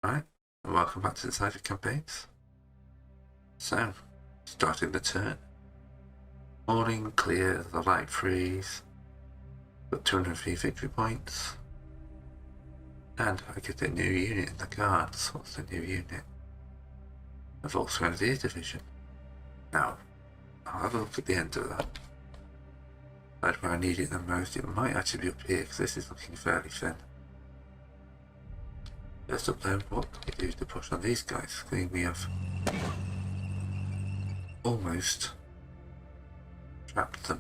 Alright, and welcome back to the Decisive campaigns. So, starting the turn. Morning, clear, the light freeze. Got 203 victory points. And I get a new unit in the guards. What's the new unit? A Volkswagen division. Now, I'll have a look at the end of that. That's where I need it the most. It might actually be up here because this is looking fairly thin. First up though, what can we do to push on these guys? I think we have almost trapped them.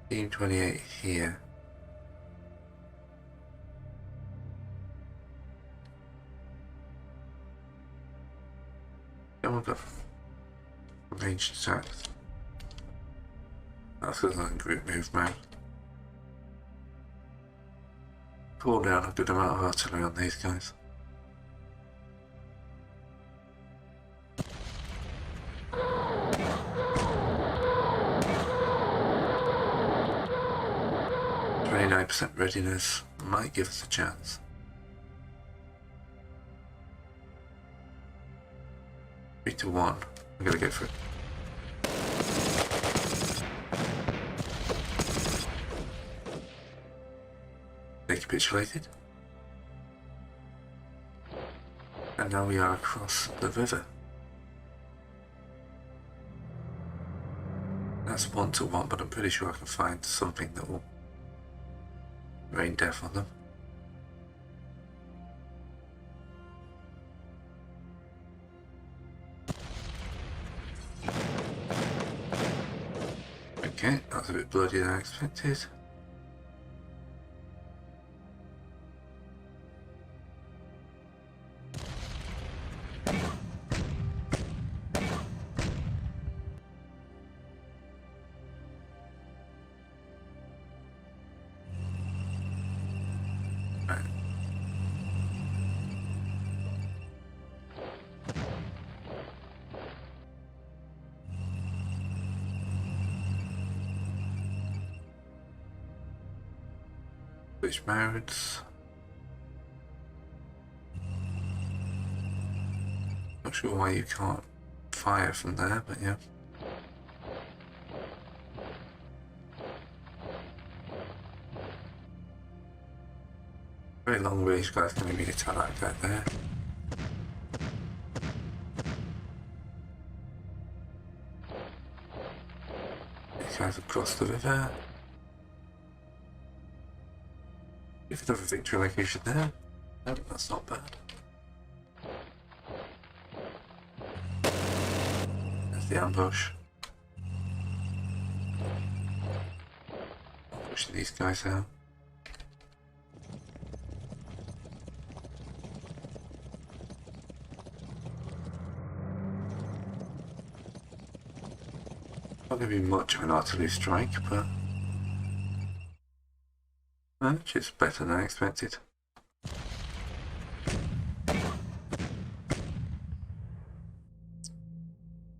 Team 28 here. And we've got ranged attacks. That's because I'm in group move mode. Pull down a good amount of artillery on these guys. %29 readiness might give us a chance. 3 to 1. I'm gonna go for it. They capitulated. And now we are across the river. That's 1 to 1, but I'm pretty sure I can find something that will rain death on them. Okay, that's a bit bloodier than I expected. Switch modes. Not sure why you can't fire from there, but yeah. Very long range guys can maybe attack that guy there. These guys across the river. You could have a victory location there. No, that's not bad. There's the ambush. Pushing these guys out. Not going to be much of an artillery strike, but which is better than I expected.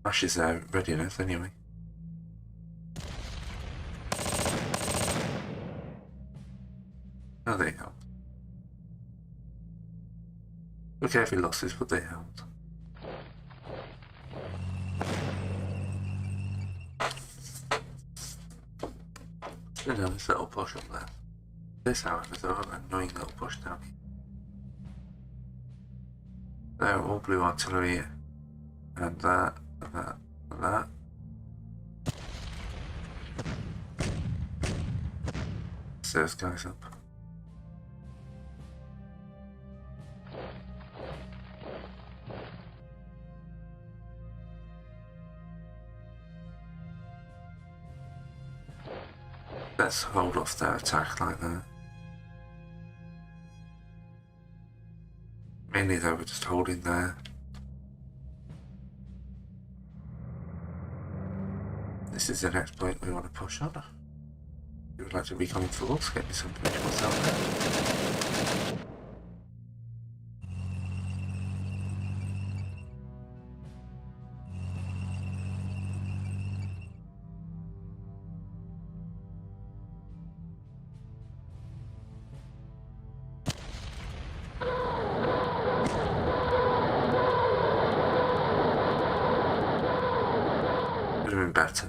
Ash is there, readiness anyway. Oh, they helped. Look at heavy losses, but they helped. There's another little push up there. This, however, is an annoying little push down here. They're all blue artillery here. And that, and that, and that. Set those guys up. Let's hold off their attack like that. Mainly though, we're just holding there. This is the next point we want to push on. We would like to recon force, get me some visuals out there. Would have been better.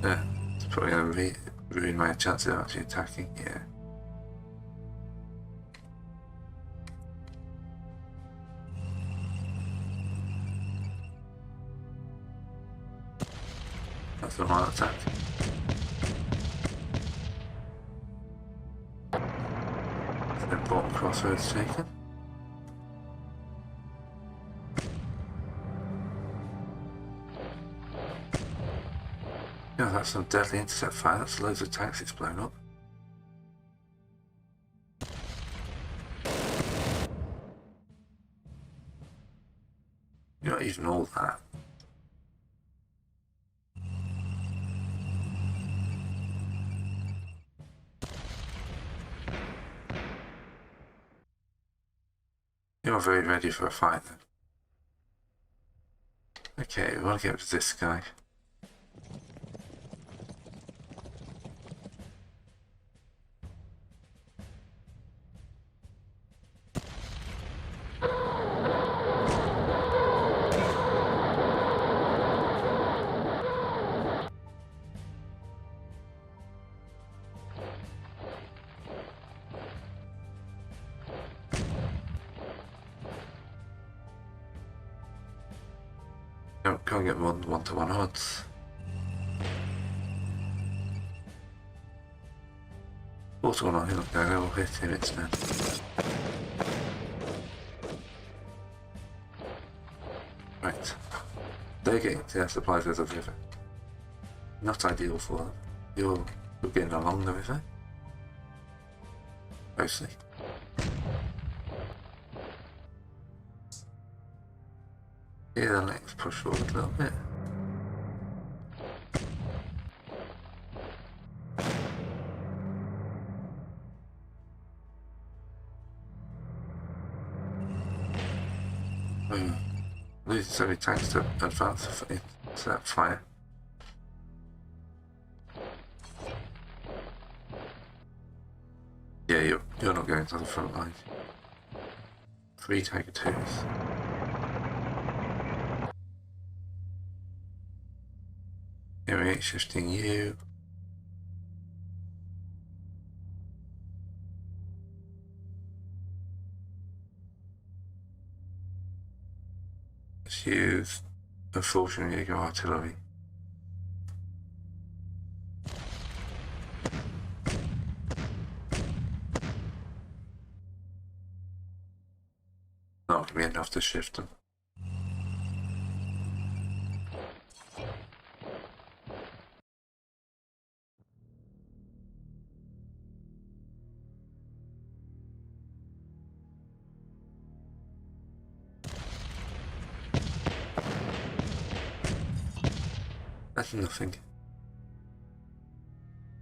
Yeah, it's probably going to ruin my chances of actually attacking. Yeah. That's the one attack. It's an important crossroads taken. Yeah, that's some deadly intercept fire. That's loads of tanks it's blown up. You're not even all that. You're very ready for a fight then. Okay, we want to get up to this guy. No, can't get more than 1-to-1 odds. Also on him, I will hit him instead. Right. They're getting their supplies over the river. Not ideal for them. You're getting along the river. Mostly. Yeah, then let's push forward a little bit. Losing so many tanks to advance into that fire. Yeah, you're not going to the front line. 3 Tiger 2s. Here we 8 shifting you. Let's use a fortunately your artillery. Not going to be enough to shift them. That's nothing.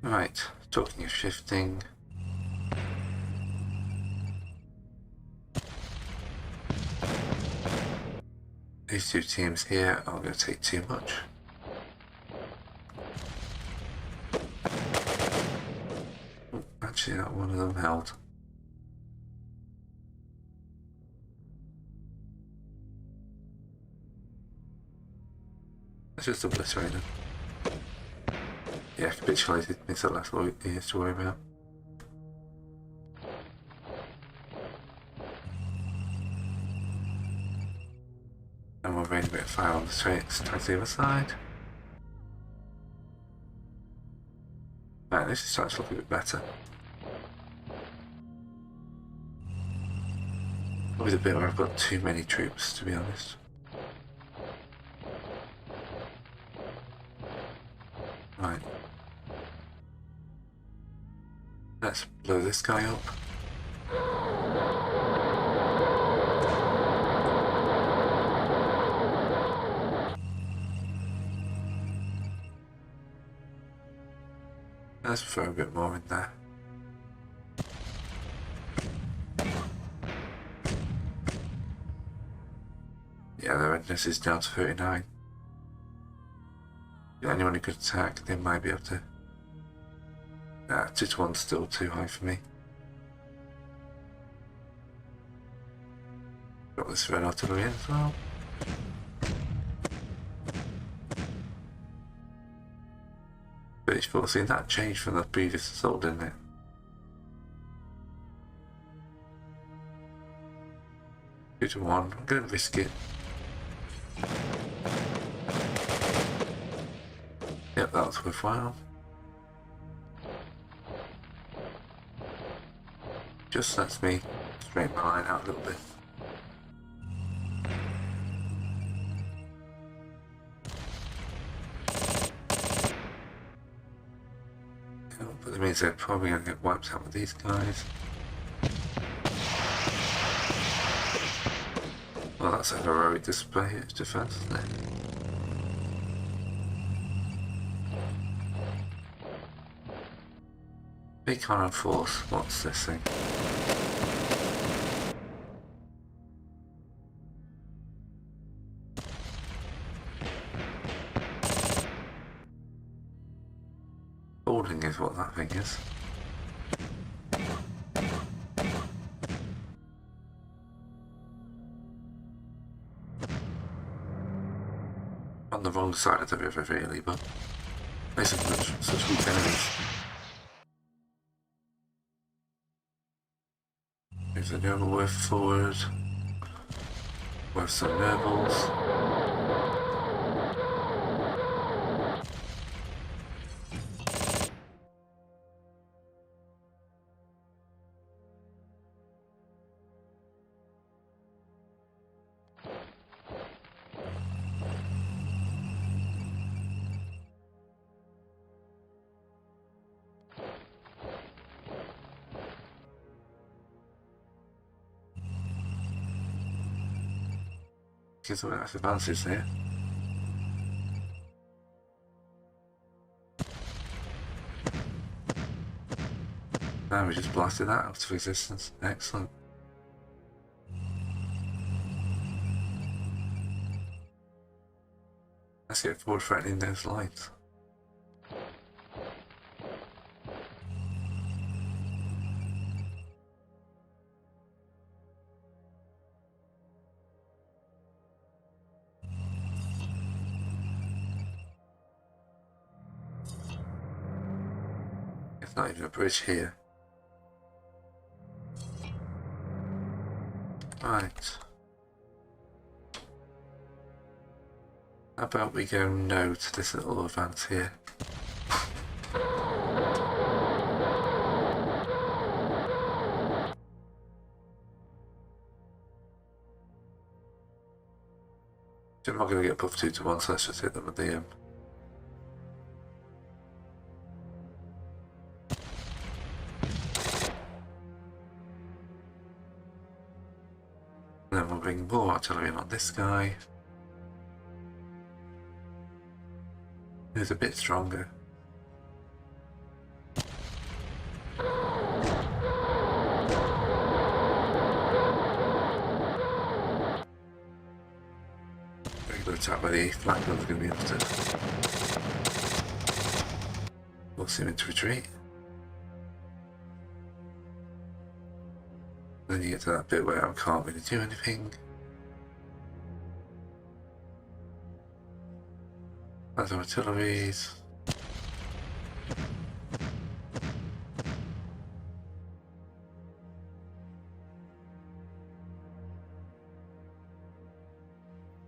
Right, talking of shifting. These 2 teams here aren't going to take too much. Oh, actually, not one of them held. Let's just obliterate them. Yeah, capitulated means that that's all he has to worry about. And we'll rain a bit of fire on the streets towards the other side. Right, this is starting to look a bit better. Probably the bit where I've got too many troops, to be honest. Right. Let's blow this guy up. Let's throw a bit more in there. Yeah, the redness is down to 39. anyone who could attack, they might be able to. Nah, 2-1's still too high for me. Got this red artillery in as well. See, that changed from the previous assault, didn't it? Two to one. I'm going to risk it. Yep, that was worthwhile. Just lets me straighten my line out a little bit. But it means they're probably going to get wiped out with these guys. Well, that's a heroic display of defense, isn't it? Beacon and force, what's this thing? Holding is what that thing is. On the wrong side of the river, really, but they such weak enemies. There's a noble worth forward, worth some nobles. Gives them enough advantage there. Now we just blasted that out of existence. Excellent. Let's get forward threatening those lines. Not even a bridge here. Right. How about we go no to this little advance here? I'm not going to get buffed 2-1, so let's just hit them with the then we'll bring more artillery in on this guy. Who's a bit stronger. Very good attack by the flank one's going to be able to force him into retreat. Then you get to that bit where I can't really do anything. That's our artilleries.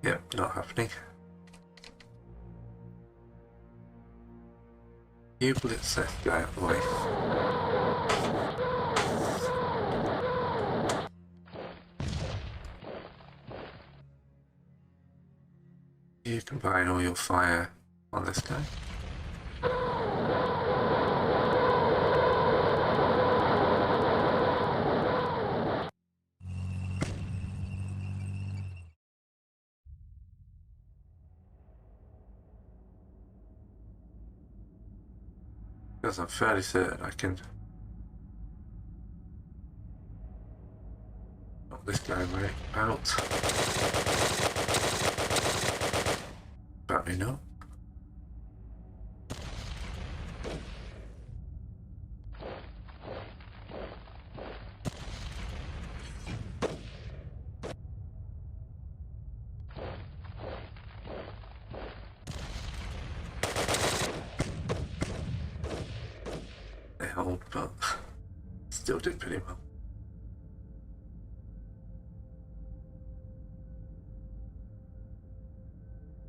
Yep, not happening. You blitz Seth, get out of the way. You combine all your fire on this guy. Because I'm fairly certain I can knock this guy right out. Apparently not. still did pretty well.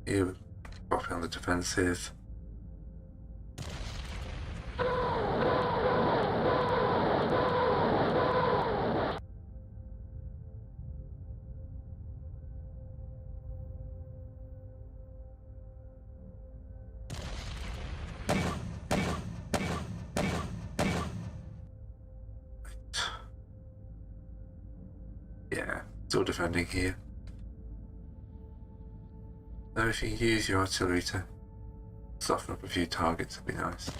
Here, dropping on the defensive. Yeah, still defending here. So if you use your artillery to soften up a few targets, it'd be nice.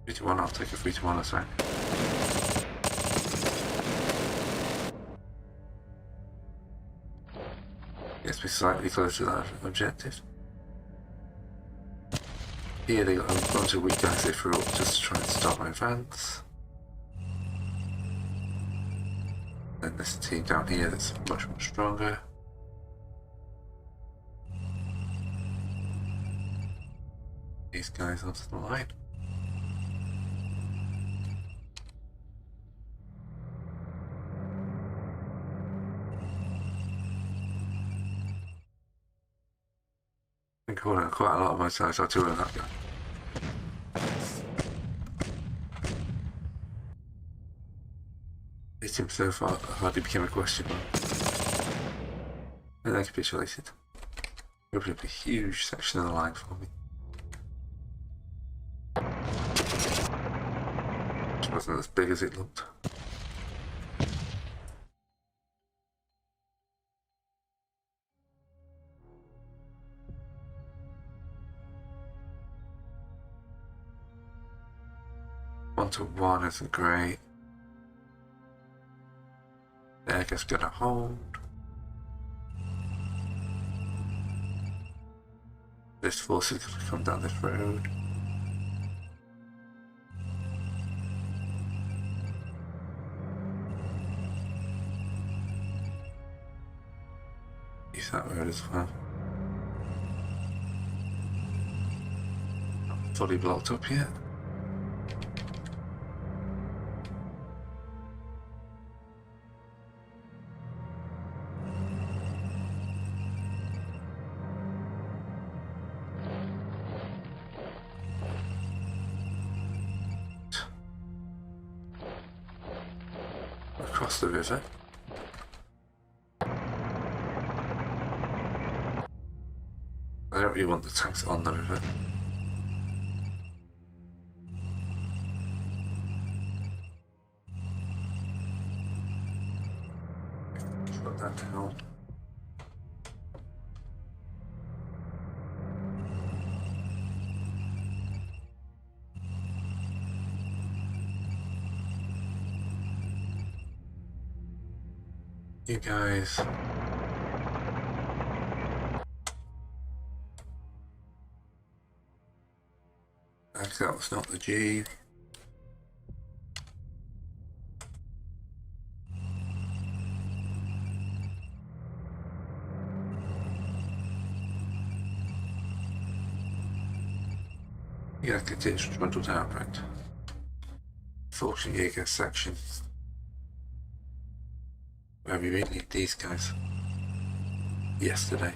Three to one, I'll take a 3-1 or so. Gets me slightly closer to that objective. Here they got a bunch of weak guys they threw up just to try and stop my advance. Then this team down here that's much more stronger. These guys onto the line. I think quite a lot of my size artillery on that guy. Hit him so far, hardly became a question mark. And then capitulated. Opened up a huge section of the line for me. Which wasn't as big as it looked. One to one isn't great. The egg is gonna hold. This force is gonna come down this road. Use that road as well. Not fully blocked up yet. Across the river. I don't really want the tanks on the river. Put that down. You guys. Actually, that was not the G. Yeah, continues to trundle down, right? Fortunately, Jaeger section. Where we really need these guys. Yesterday.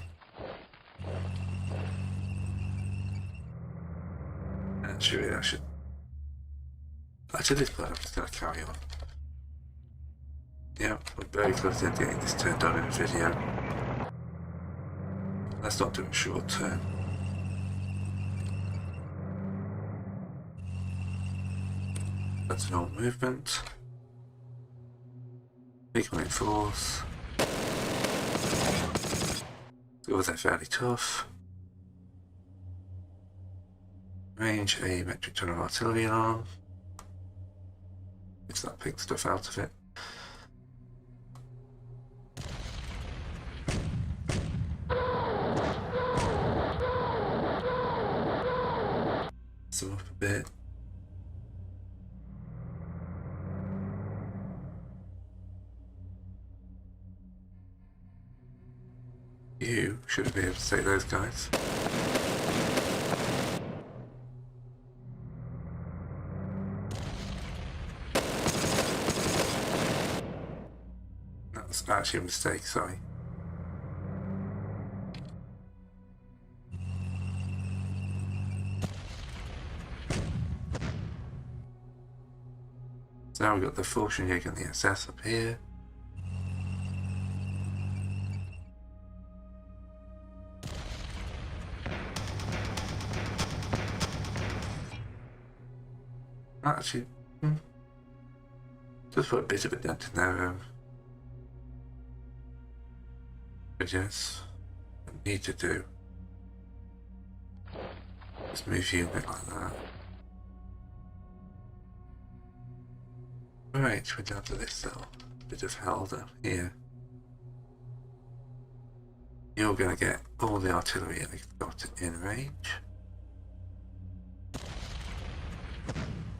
Actually, I should. Actually, this plan I'm just going to carry on. Yeah, we're very close to getting this turned on in a video. Let's not do it short term. That's an old movement. Incoming force. Go with that fairly tough. Range a metric ton of artillery on. It's that pink stuff out of it. So up a bit. You should be able to take those guys. That's actually a mistake, sorry. So now we've got the Fortune Jig and the SS up here. Actually, just put a bit of a dent in there. But yes, what I need to do is move you a bit like that. Right, we're down to this cell. Bit of hell down here. You're going to get all the artillery I've got in range.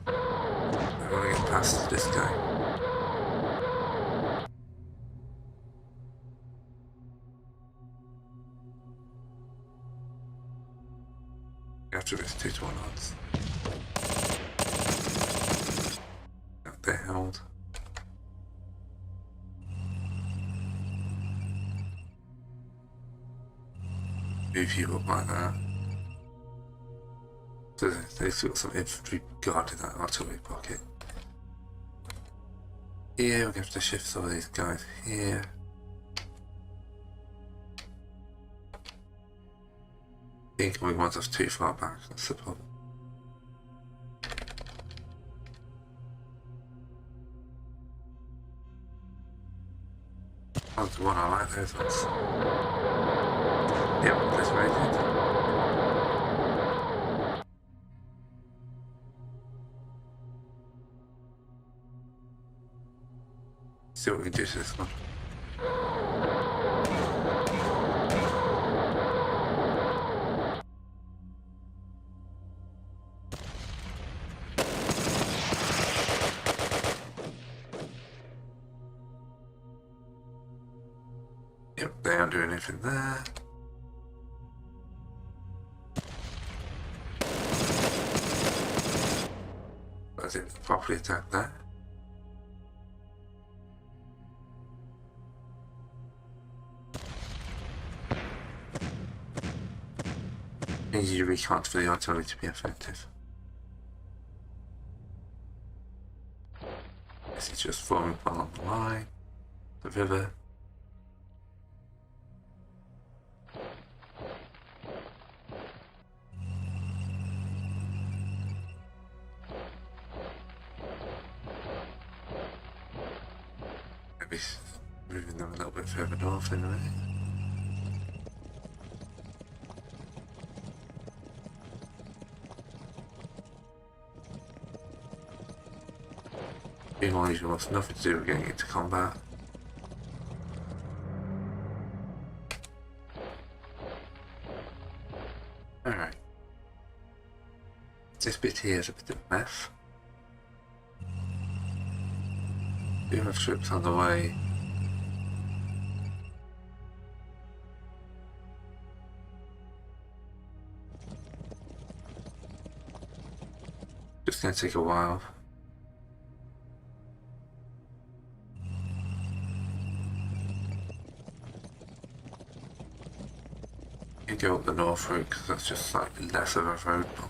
I want to get past this guy. After it's 2-1 odds. They're held. Move you up like that. So they've got some infantry guarding that artillery pocket. Here we're going to have to shift some of these guys here. The incoming ones are too far back, that's the problem. Oh, the one I like those ones. Yep, that's very good. See what we can do to this one. Yep, they aren't doing anything there. I didn't properly attack that. You really can't for the artillery to be effective. This is just forming along the line, the river. Maybe moving them a little bit further north in a minute. Meanwhile, you've got nothing to do with getting into combat. Alright. This bit here is a bit of a mess. We have troops on the way. Just gonna take a while. You go up the north route because that's just slightly less of a roadblock.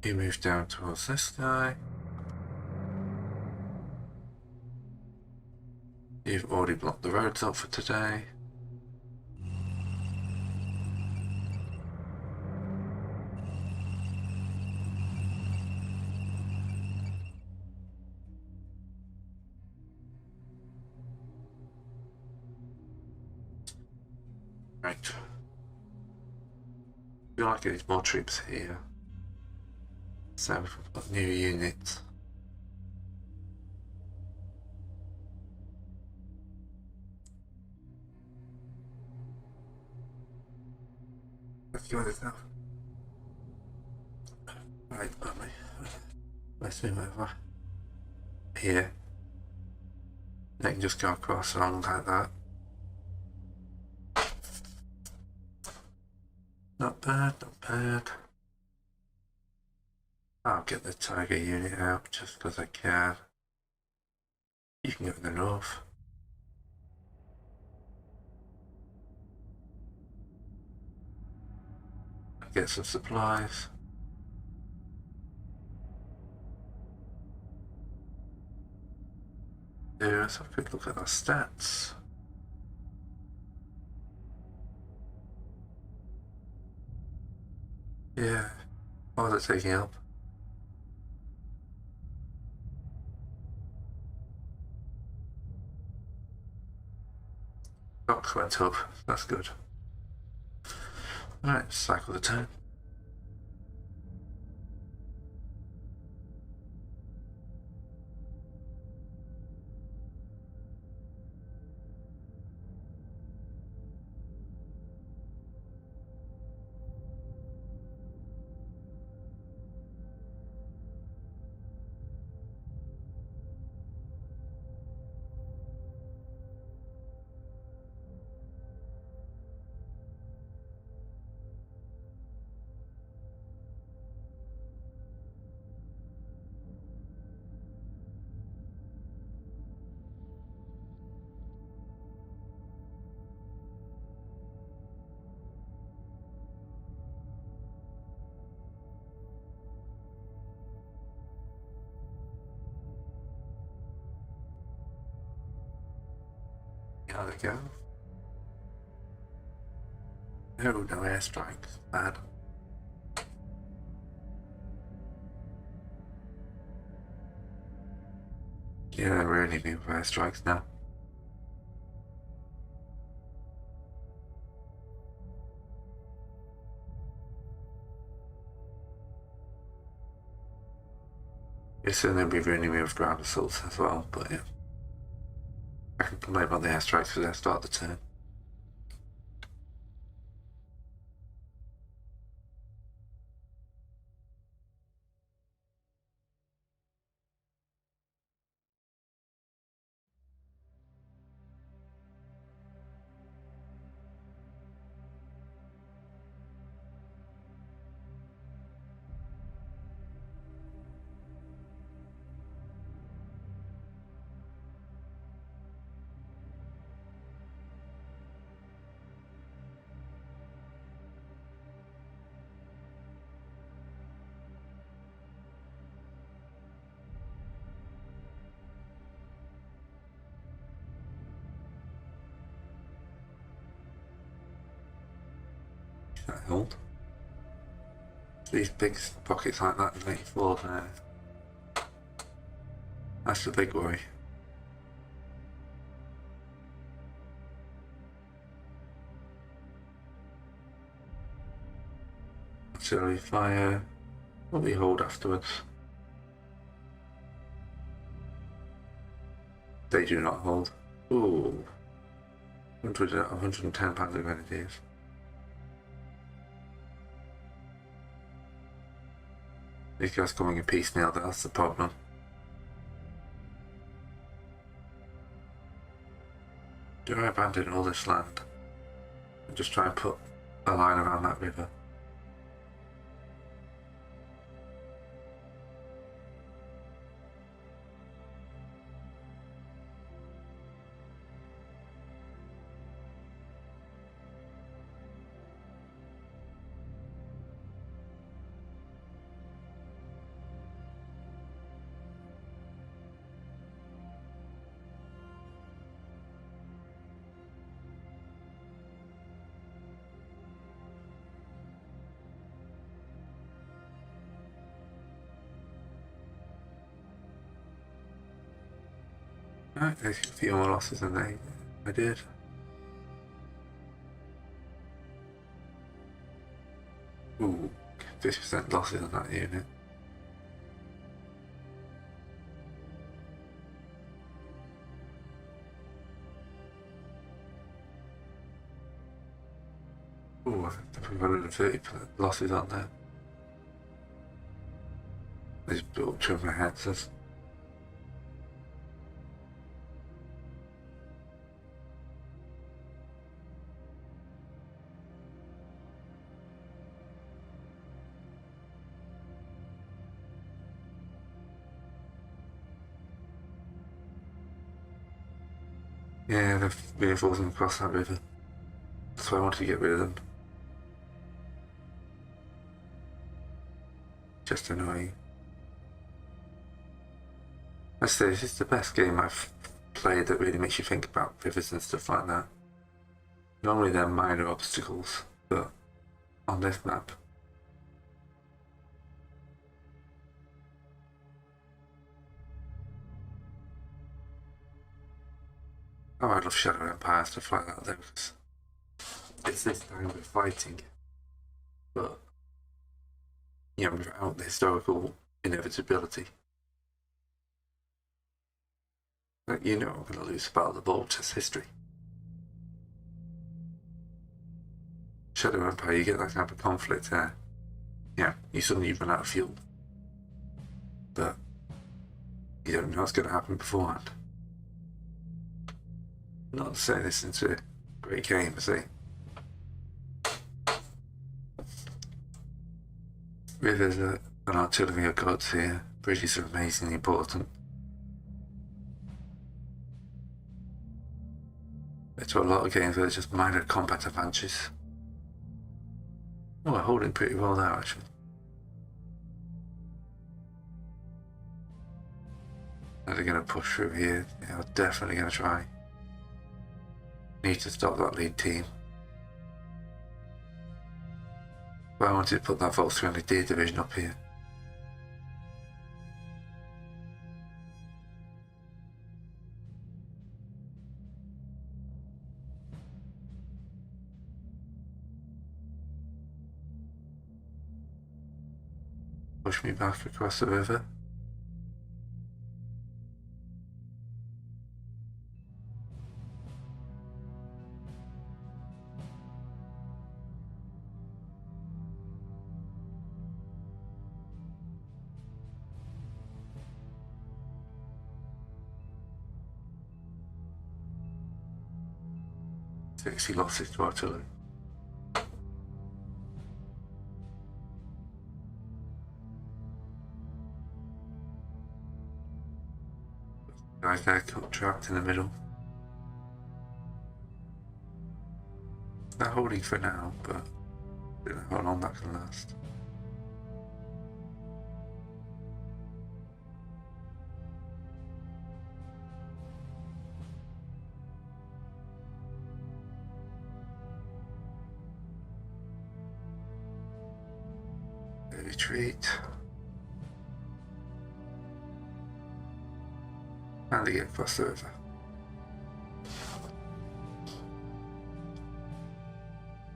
You move down towards this guy. You've already blocked the roads up for today. Right. We like getting more troops here. So we've got new units. Let's go with this now. Right, let's move over here. They can just go across along like that. Not bad, not bad. I'll get the tiger unit out just because I can. You can go to the north. Get some supplies. Yeah, let's have a quick look at our stats. Yeah, why was it taking up? Stocks went up, that's good. Alright, cycle the turn. There we go. Oh, no airstrikes. Bad. Yeah, we're only being airstrikes now. Yes, and then we've only moved ground assaults as well, but yeah. I can complain about the airstrikes because I start the turn. Can I hold? These big pockets like that in 84 there. That's the big worry. Artillery fire. What we hold afterwards. They do not hold. Ooh. 110 pounds of grenadiers. These guys coming in piecemeal, that's the problem. Do I abandon all this land and just try and put a line around that river? Right, there's a few more losses than I did. Ooh, 50% losses on that unit. Ooh, I think 130 losses on there. They just built up two of my heads. Yeah, they're reinforcing across that river. That's why I wanted to get rid of them. Just annoying. I say this is the best game I've played that really makes you think about rivers and stuff like that. Normally they're minor obstacles, but on this map. Oh, I love Shadow Empire, stuff like that though, because it's this time we're fighting, but you know, without the historical inevitability. Like, you know I'm going to lose the Battle of the Bulge, it's history. Shadow Empire, you get that kind of conflict there. Yeah, you suddenly run out of fuel. But you don't know what's going to happen beforehand. Not to say this into a great game, see. Rivers are an artillery of gods here. Bridges are amazingly important. It's a lot of games where there's just minor combat advantages. Oh, we're holding pretty well now, actually. Are they going to push through here? Yeah, we're definitely going to try. Need to stop that lead team. But I wanted to put that Volt 300D division up here. Push me back across the river. He lost his to artillery. Guys there got trapped in the middle. They're holding for now, but I don't know how long that can last. They retreat. And they get across the river.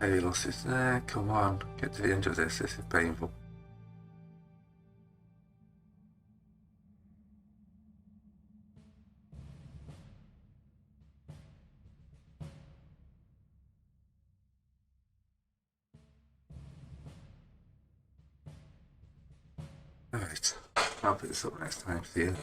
Heavy losses there, come on, get to the end of this, this is painful. Alright, I'll put this up next time for you.